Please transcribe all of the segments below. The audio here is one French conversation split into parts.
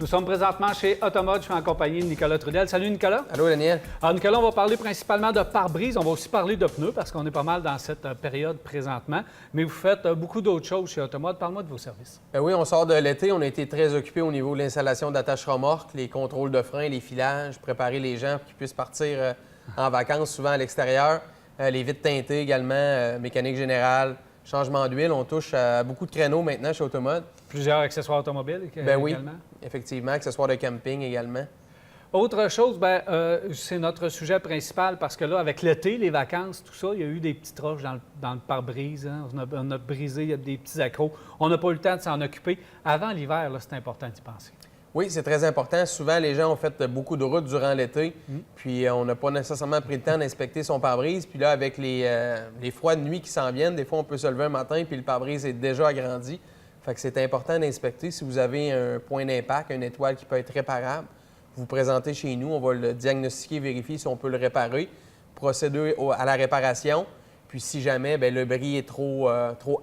Nous sommes présentement chez Automode. Je suis en compagnie de Nicolas Trudel. Salut Nicolas. Allô Daniel. Alors Nicolas, on va parler principalement de pare-brise. On va aussi parler de pneus parce qu'on est pas mal dans cette période présentement. Mais vous faites beaucoup d'autres choses chez Automode. Parle-moi de vos services. Oui, on sort de l'été. On a été très occupés au niveau de l'installation d'attaches remorques, les contrôles de frein, les filages, préparer les gens pour qu'ils puissent partir en vacances, souvent à l'extérieur. Les vitres teintées également, mécanique générale, changement d'huile. On touche à beaucoup de créneaux maintenant chez Automode. Plusieurs accessoires automobiles Oui, également. effectivement, accessoires de camping également. Autre chose, c'est notre sujet principal parce que là, avec l'été, les vacances, tout ça, il y a eu des petites roches dans le pare-brise. Hein. On a brisé, il y a des petits accros. On n'a pas eu le temps de s'en occuper. Avant l'hiver, c'est important d'y penser. Oui, c'est très important. Souvent, les gens ont fait beaucoup de routes durant l'été, puis on n'a pas nécessairement pris le temps d'inspecter son pare-brise. Puis là, avec les froids de nuit qui s'en viennent, des fois, on peut se lever un matin puis le pare-brise est déjà agrandi. Fait que c'est important d'inspecter. Si vous avez un point d'impact, une étoile qui peut être réparable, vous présentez chez nous, on va le diagnostiquer, vérifier si on peut le réparer, procéder à la réparation. Puis si jamais le bris est trop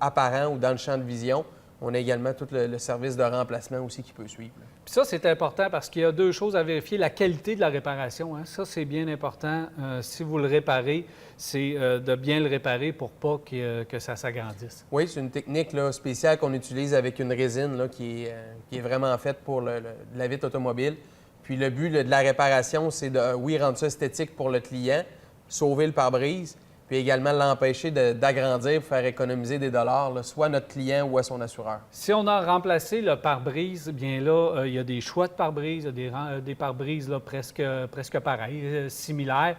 apparent ou dans le champ de vision, on a également tout le service de remplacement aussi qui peut suivre. Puis ça, c'est important parce qu'il y a deux choses à vérifier. La qualité de la réparation, hein. Ça, c'est bien important. Si vous le réparez, c'est de bien le réparer pour pas que ça s'agrandisse. Oui, c'est une technique spéciale qu'on utilise avec une résine qui est vraiment faite pour la vitre automobile. Puis le but de la réparation, c'est de, rendre ça esthétique pour le client, sauver le pare-brise, puis également l'empêcher d'agrandir pour faire économiser des dollars, soit à notre client ou à son assureur. Si on a remplacé le pare-brise, bien là, il y a des choix de pare-brise, il y a des pare-brises presque pareils, similaires.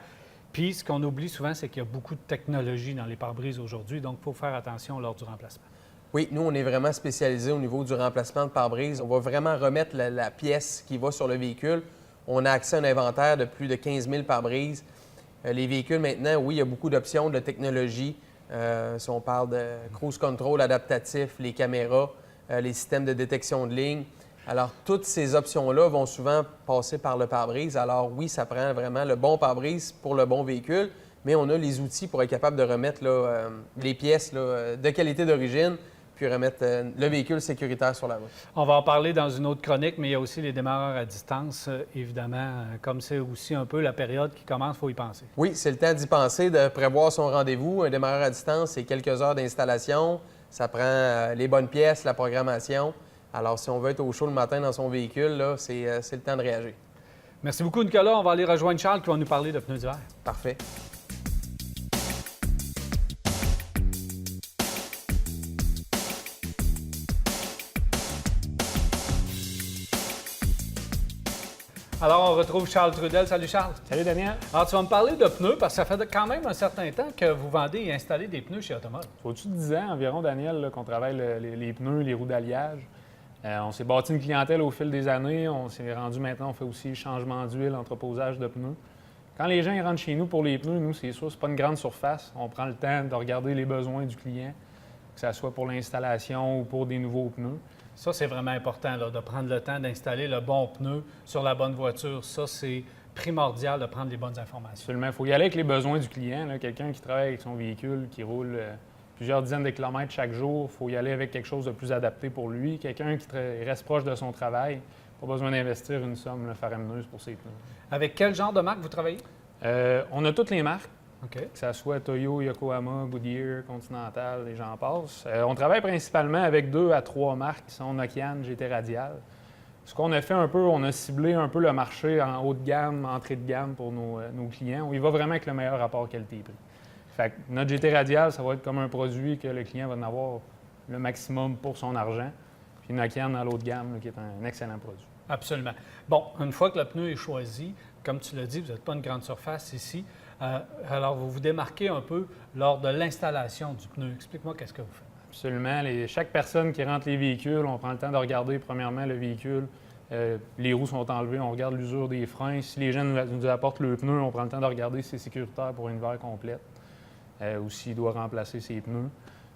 Puis ce qu'on oublie souvent, c'est qu'il y a beaucoup de technologie dans les pare-brises aujourd'hui, donc il faut faire attention lors du remplacement. Oui, nous, on est vraiment spécialisé au niveau du remplacement de pare-brise. On va vraiment remettre la pièce qui va sur le véhicule. On a accès à un inventaire de plus de 15 000 pare-brises. Les véhicules, maintenant, oui, il y a beaucoup d'options de technologie. Si on parle de cruise control adaptatif, les caméras, les systèmes de détection de ligne. Alors, toutes ces options-là vont souvent passer par le pare-brise. Alors, oui, ça prend vraiment le bon pare-brise pour le bon véhicule, mais on a les outils pour être capable de remettre les pièces de qualité d'origine, puis remettre le véhicule sécuritaire sur la route. On va en parler dans une autre chronique, mais il y a aussi les démarreurs à distance, évidemment. Comme c'est aussi un peu la période qui commence, il faut y penser. Oui, c'est le temps d'y penser, de prévoir son rendez-vous. Un démarreur à distance, c'est quelques heures d'installation. Ça prend les bonnes pièces, la programmation. Alors, si on veut être au chaud le matin dans son véhicule, c'est le temps de réagir. Merci beaucoup, Nicolas. On va aller rejoindre Charles qui va nous parler de pneus d'hiver. Parfait. Alors, on retrouve Charles Trudel. Salut, Charles. Salut, Daniel. Alors, tu vas me parler de pneus parce que ça fait quand même un certain temps que vous vendez et installez des pneus chez Automode. Ça fait au-dessus de 10 ans environ, Daniel, qu'on travaille les pneus, les roues d'alliage. On s'est bâti une clientèle au fil des années. On s'est rendu maintenant, on fait aussi changement d'huile, entreposage de pneus. Quand les gens ils rentrent chez nous pour les pneus, nous, c'est sûr, c'est pas une grande surface. On prend le temps de regarder les besoins du client, que ce soit pour l'installation ou pour des nouveaux pneus. Ça, c'est vraiment important, là, de prendre le temps d'installer le bon pneu sur la bonne voiture. Ça, c'est primordial de prendre les bonnes informations. Absolument. Il faut y aller avec les besoins du client. Quelqu'un qui travaille avec son véhicule, qui roule plusieurs dizaines de kilomètres chaque jour, il faut y aller avec quelque chose de plus adapté pour lui. Quelqu'un qui reste proche de son travail, pas besoin d'investir une somme faramineuse pour ses pneus. Avec quel genre de marque vous travaillez? On a toutes les marques. OK. Que ce soit Toyo, Yokohama, Goodyear, Continental, et j'en passe. On travaille principalement avec 2 à 3 marques qui sont Nokian, GT Radial. Ce qu'on a fait un peu, on a ciblé un peu le marché en haut de gamme, entrée de gamme pour nos clients. On y va vraiment avec le meilleur rapport qualité-prix. Fait que notre GT Radial, ça va être comme un produit que le client va en avoir le maximum pour son argent. Puis Nokian dans l'haut de gamme, qui est un excellent produit. Absolument. Bon, une fois que le pneu est choisi, comme tu l'as dit, vous n'êtes pas une grande surface ici. Alors, vous vous démarquez un peu lors de l'installation du pneu. Explique-moi qu'est-ce que vous faites. Absolument. Chaque personne qui rentre les véhicules, on prend le temps de regarder premièrement le véhicule. Les roues sont enlevées, on regarde l'usure des freins. Si les gens nous apportent le pneu, on prend le temps de regarder si c'est sécuritaire pour une hiver complète ou s'il doit remplacer ses pneus.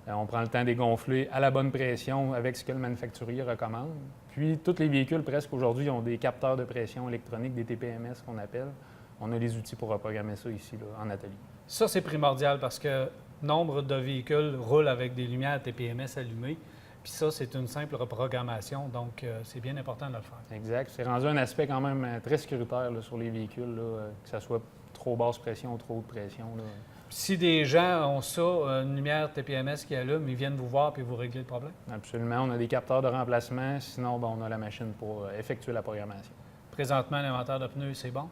On prend le temps de les gonfler à la bonne pression avec ce que le manufacturier recommande. Puis, tous les véhicules, presque aujourd'hui, ont des capteurs de pression électroniques, des TPMS qu'on appelle. On a les outils pour reprogrammer ça ici, en atelier. Ça, c'est primordial parce que nombre de véhicules roulent avec des lumières TPMS allumées Puis ça, c'est une simple reprogrammation, donc c'est bien important de le faire. Exact. C'est rendu un aspect quand même très sécuritaire là, sur les véhicules, là, que ça soit trop basse pression ou trop haute pression. Là. Si des gens ont ça, une lumière TPMS qui allume, ils viennent vous voir puis vous réglez le problème? Absolument. On a des capteurs de remplacement. Sinon, on a la machine pour effectuer la programmation. Présentement, l'inventaire de pneus, c'est bon?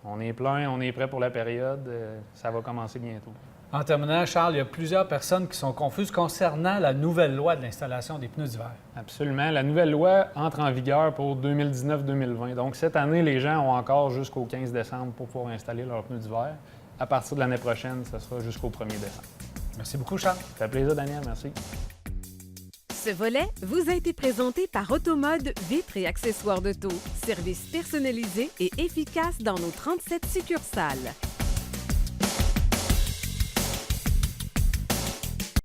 On est plein, on est prêt pour la période. Ça va commencer bientôt. En terminant, Charles, il y a plusieurs personnes qui sont confuses concernant la nouvelle loi de l'installation des pneus d'hiver. Absolument. La nouvelle loi entre en vigueur pour 2019-2020. Donc, cette année, les gens ont encore jusqu'au 15 décembre pour pouvoir installer leurs pneus d'hiver. À partir de l'année prochaine, ça sera jusqu'au 1er décembre. Merci beaucoup, Charles. Ça fait plaisir, Daniel. Merci. Ce volet vous a été présenté par Automode Vitres et accessoires d'auto. Service personnalisé et efficace dans nos 37 succursales.